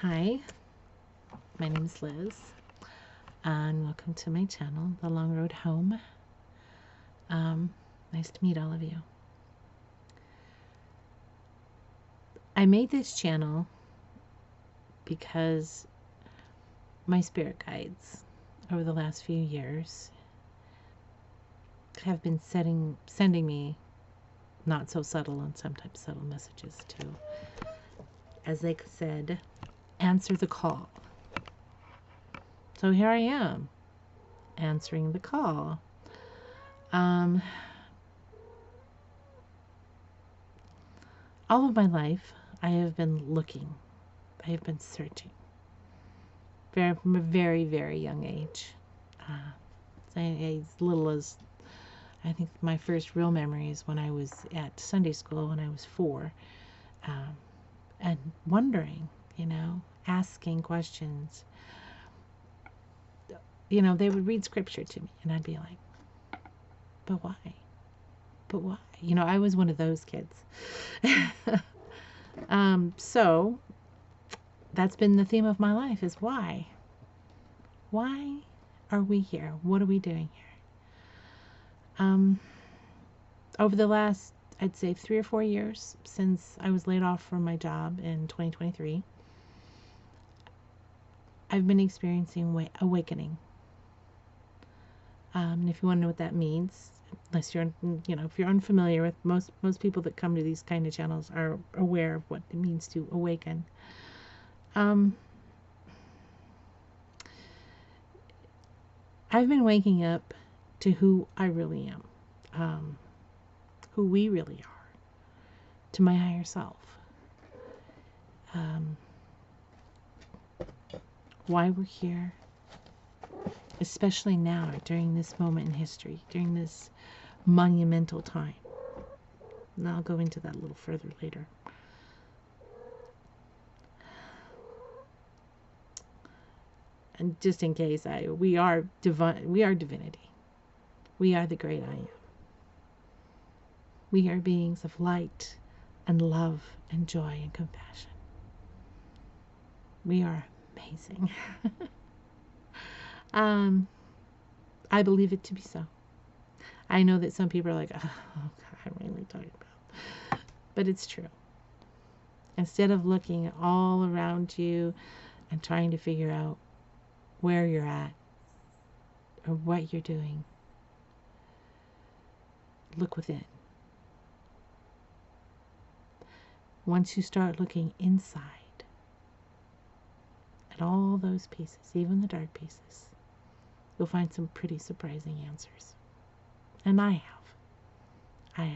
Hi, my name is Liz, and welcome to my channel, The Long Road Home. Nice to meet all of you. I made this channel because my spirit guides over the last few years have been sending me not so subtle and sometimes subtle messages to, as they said, answer the call. So here I am, answering the call. All of my life, I have been looking. I have been searching. From a very, very young age. As little as, I think my first real memory is when I was at Sunday school when I was 4. And wondering, asking questions. They would read scripture to me and I'd be like, but why? But why? I was one of those kids. So that's been the theme of my life is why? Why are we here? What are we doing here? Over the last, I'd say 3 or 4 years since I was laid off from my job in 2023, I've been experiencing awakening. And if you want to know what that means, unless you're, if you're unfamiliar with most people that come to these kind of channels are aware of what it means to awaken. I've been waking up to who I really am, who we really are, to my higher self. Why we're here, especially now during this moment in history, during this monumental time. And I'll go into that a little further later. And just in case, we are divinity. We are the great I am. We are beings of light and love and joy and compassion. We are amazing. I believe it to be so. I know that some people are like, oh God, I'm really talking about. But it's true. Instead of looking all around you and trying to figure out where you're at or what you're doing, look within. Once you start looking inside at all those pieces, even the dark pieces, you'll find some pretty surprising answers. And I have.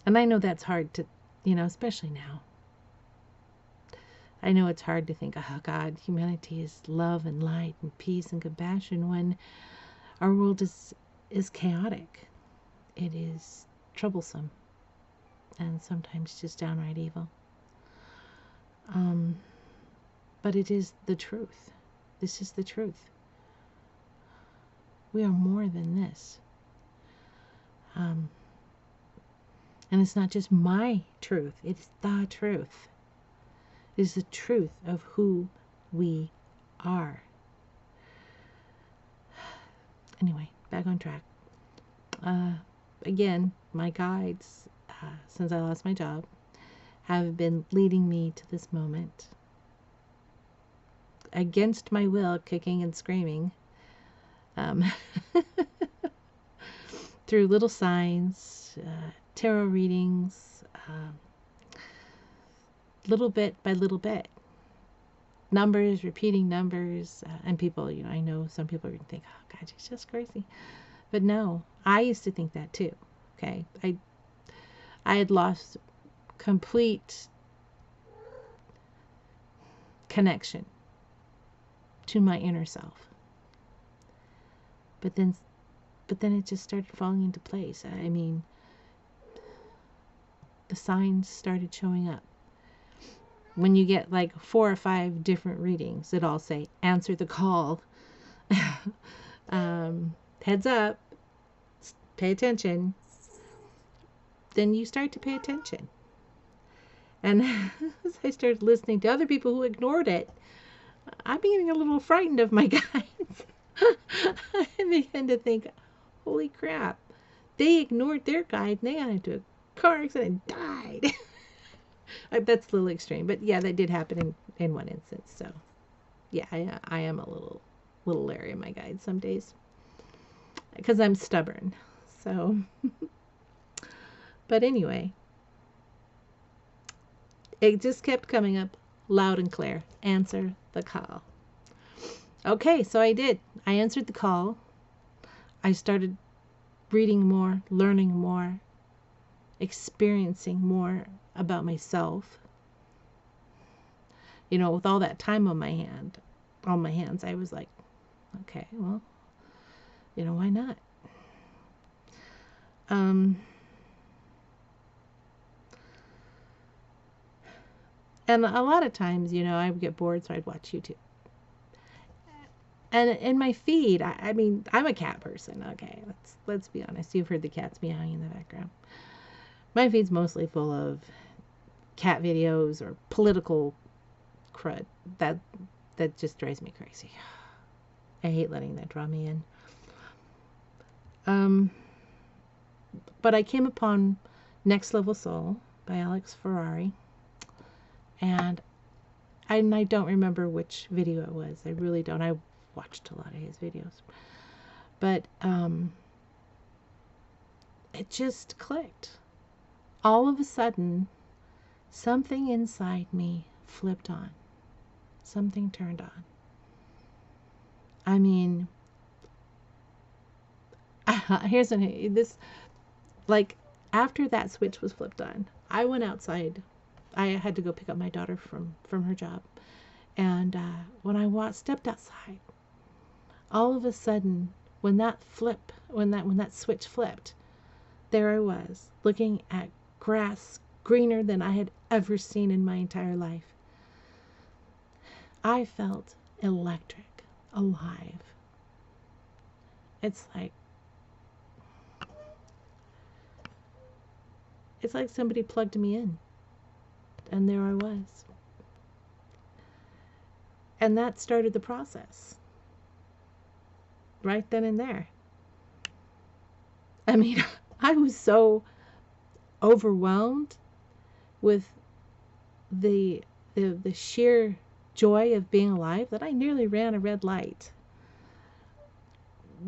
And I know that's hard to, especially now. I know it's hard to think, oh God, humanity is love and light and peace and compassion when our world is chaotic. It is troublesome and sometimes just downright evil. But it is the truth. This is the truth. We are more than this. And it's not just my truth. It's the truth. It is the truth of who we are. Anyway, back on track. Again, my guides, since I lost my job, have been leading me to this moment. Against my will, kicking and screaming. Through little signs, tarot readings, little bit by little bit. Numbers, repeating numbers, and people, I know some people are going to think, oh God, she's just crazy. But no, I used to think that too, okay? I had lost complete connection to my inner self. But then it just started falling into place. I mean, the signs started showing up. When you get like 4 or 5 different readings that all say, answer the call, heads up, pay attention, then you start to pay attention. And as I started listening to other people who ignored it, I'm getting a little frightened of my guides. I began to think, holy crap, they ignored their guide and they got into a car accident and died. That's a little extreme, but yeah, that did happen in one instance. So yeah, I am a little leery of my guides some days because I'm stubborn. So, but anyway, it just kept coming up loud and clear. Answer the call. Okay, so I did. I answered the call. I started reading more, learning more, experiencing more about myself. You know, with all that time on my hands, I was like, okay, well, you know, why not? And a lot of times, you know, I would get bored, so I'd watch YouTube. And in my feed, I mean, I'm a cat person. Okay, let's be honest. You've heard the cats meowing in the background. My feed's mostly full of cat videos or political crud. That just drives me crazy. I hate letting that draw me in. But I came upon Next Level Soul by Alex Ferrari, and I don't remember which video it was. I really don't. I watched a lot of his videos, but it just clicked. All of a sudden, something inside me flipped on. Something turned on. I mean, here's this, like, after that switch was flipped on, I went outside. I had to go pick up my daughter from her job, and when I stepped outside, all of a sudden, when that switch flipped, there I was looking at grass greener than I had ever seen in my entire life. I felt electric, alive. It's like somebody plugged me in, and there I was. And that started the process. Right then and there. I mean, I was so overwhelmed with the sheer joy of being alive that I nearly ran a red light.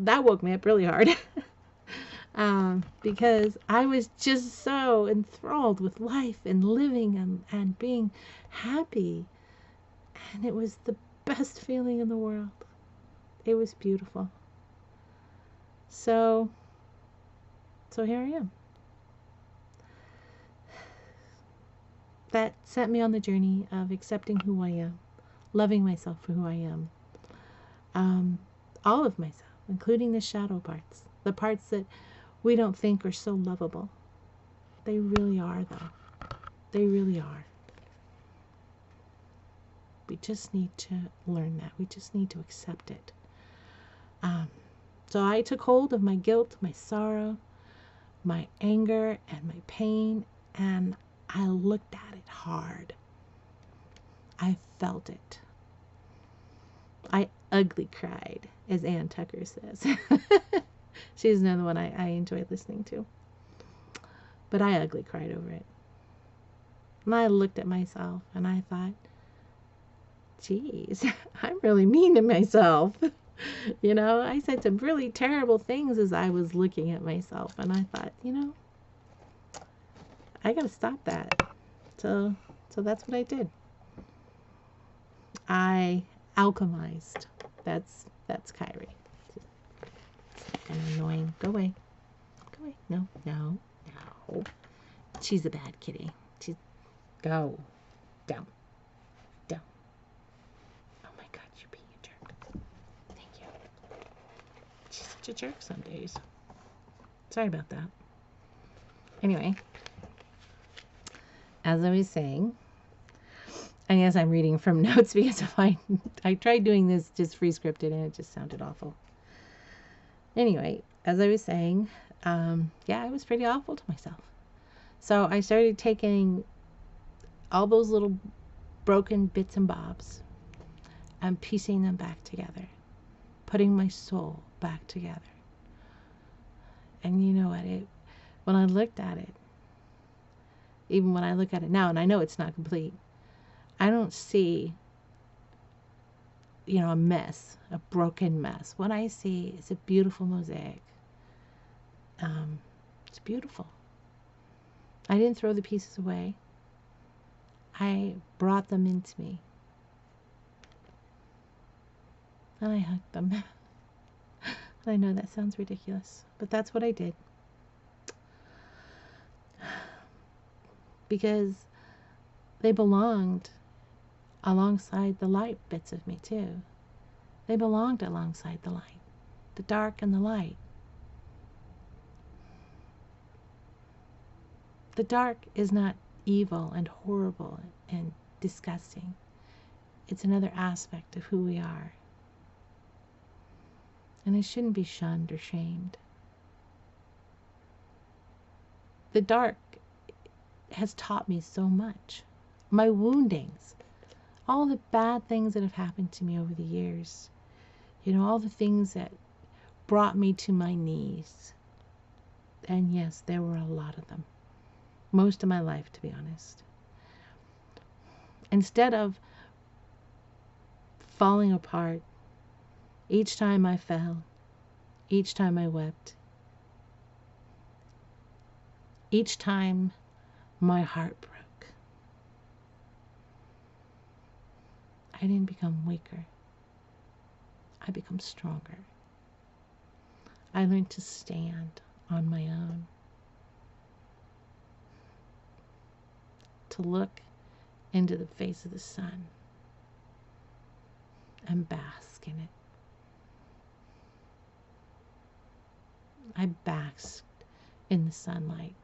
That woke me up really hard. Because I was just so enthralled with life and living and being happy. And it was the best feeling in the world. It was beautiful. So here I am. That sent me on the journey of accepting who I am, loving myself for who I am. All of myself, including the shadow parts, the parts that we don't think are so lovable. They really are, though. They really are. We just need to learn that. We just need to accept it. So I took hold of my guilt, my sorrow, my anger, and my pain, and I looked at it hard. I felt it. I ugly cried, as Ann Tucker says. She's another one I enjoy listening to. But I ugly cried over it. And I looked at myself and I thought, geez, I'm really mean to myself. You know, I said some really terrible things as I was looking at myself. And I thought, you know, I got to stop that. So that's what I did. I alchemized. That's Kyrie. Kind of annoying. Go away. Go away. No. She's a bad kitty. Go. Down. Oh my God, you're being a jerk. Thank you. She's such a jerk some days. Sorry about that. Anyway, as I was saying, I guess I'm reading from notes because I tried doing this just free scripted and it just sounded awful. Anyway, as I was saying, I was pretty awful to myself. So I started taking all those little broken bits and bobs, and piecing them back together, putting my soul back together. And you know what? When I looked at it, even when I look at it now, and I know it's not complete, I don't see, a mess, a broken mess. What I see is a beautiful mosaic. It's beautiful. I didn't throw the pieces away. I brought them into me. And I hugged them. And I know that sounds ridiculous, but that's what I did. Because they belonged alongside the light bits of me too. They belonged alongside the light, the dark and the light. The dark is not evil and horrible and disgusting. It's another aspect of who we are. And it shouldn't be shunned or shamed. The dark has taught me so much. My woundings, all the bad things that have happened to me over the years, all the things that brought me to my knees. And yes, there were a lot of them. Most of my life, to be honest. Instead of falling apart, each time I fell, each time I wept, each time my heart broke, I didn't become weaker. I become stronger. I learned to stand on my own, to look into the face of the sun and bask in it. I basked in the sunlight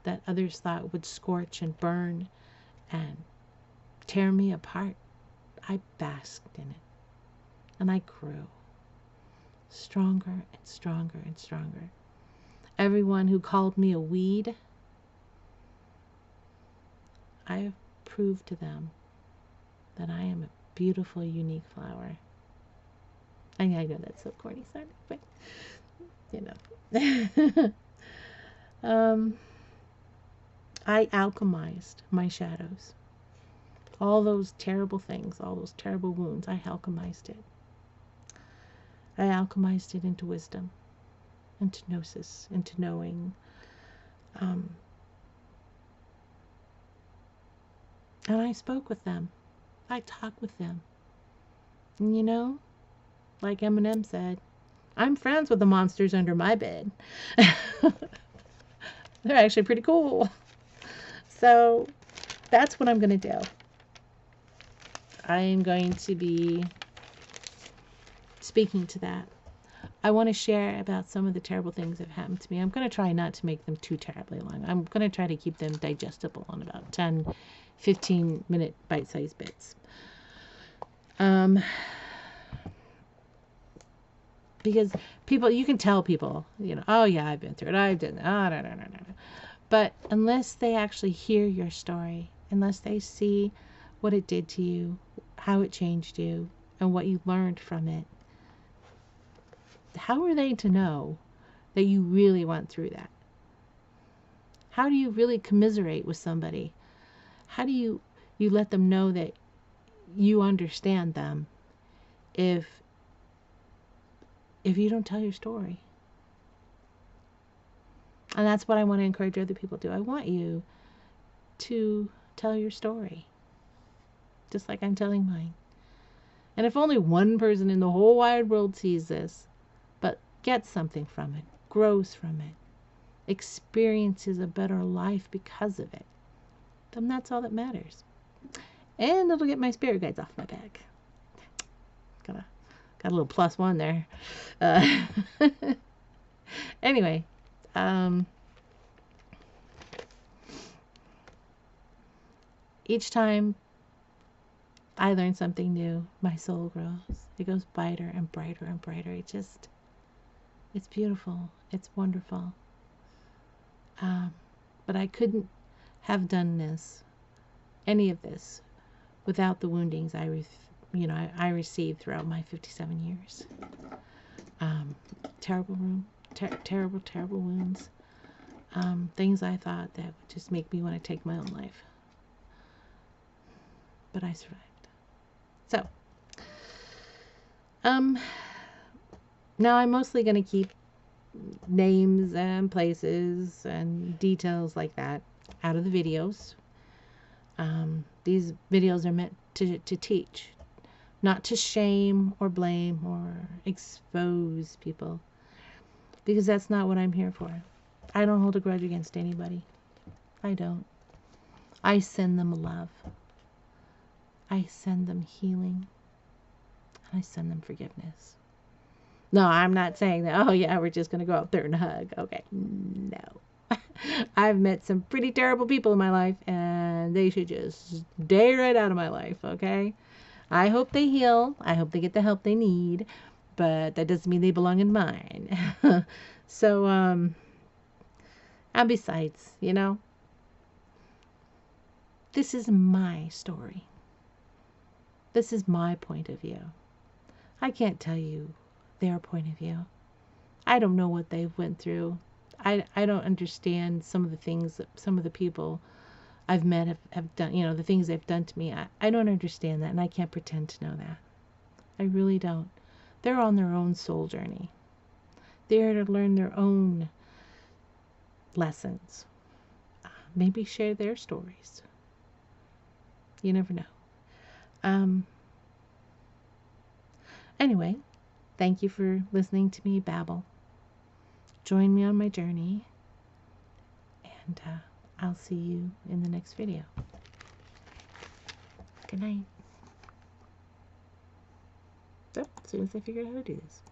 that others thought would scorch and burn and tear me apart. I basked in it, and I grew stronger and stronger and stronger. Everyone who called me a weed, I have proved to them that I am a beautiful, unique flower. I know that's so corny sounding, but I alchemized my shadows. All those terrible things, all those terrible wounds, I alchemized it. I alchemized it into wisdom, into gnosis, into knowing. And I spoke with them. I talked with them. And like Eminem said, I'm friends with the monsters under my bed. They're actually pretty cool. So that's what I'm going to do. I am going to be speaking to that. I want to share about some of the terrible things that have happened to me. I'm going to try not to make them too terribly long. I'm going to try to keep them digestible on about 10, 15-minute bite-sized bits. Because people, you can tell people, oh yeah, I've been through it, I've done that, no. But unless they actually hear your story, unless they see what it did to you, how it changed you, and what you learned from it, how are they to know that you really went through that? How do you really commiserate with somebody? How do you let them know that you understand them if you don't tell your story? And that's what I want to encourage other people to do. I want you to tell your story, just like I'm telling mine. And if only one person in the whole wide world sees this, but gets something from it, grows from it, experiences a better life because of it, then that's all that matters. And it'll get my spirit guides off my back. Got a little +1 there. Anyway, each time I learn something new, my soul grows. It goes brighter and brighter and brighter. It's beautiful. It's wonderful. But I couldn't have done this any of this without the woundings I received throughout my 57 years. Terrible, terrible wounds. Things I thought that would just make me want to take my own life. But I survived. So, now I'm mostly going to keep names and places and details like that out of the videos. These videos are meant to teach, not to shame or blame or expose people, because that's not what I'm here for. I don't hold a grudge against anybody. I don't. I send them love. I send them healing. And I send them forgiveness. No, I'm not saying that, oh yeah, we're just going to go out there and hug. Okay, no. I've met some pretty terrible people in my life, and they should just stay right out of my life, okay? I hope they heal. I hope they get the help they need, but that doesn't mean they belong in mine. So, and besides, this is my story. This is my point of view. I can't tell you their point of view. I don't know what they've went through. I don't understand some of the things that some of the people I've met have done, the things they've done to me. I don't understand that, and I can't pretend to know that. I really don't. They're on their own soul journey. They're to learn their own lessons. Maybe share their stories. You never know. Anyway, thank you for listening to me babble. Join me on my journey, and I'll see you in the next video. Good night. So, as soon as I figure out how to do this.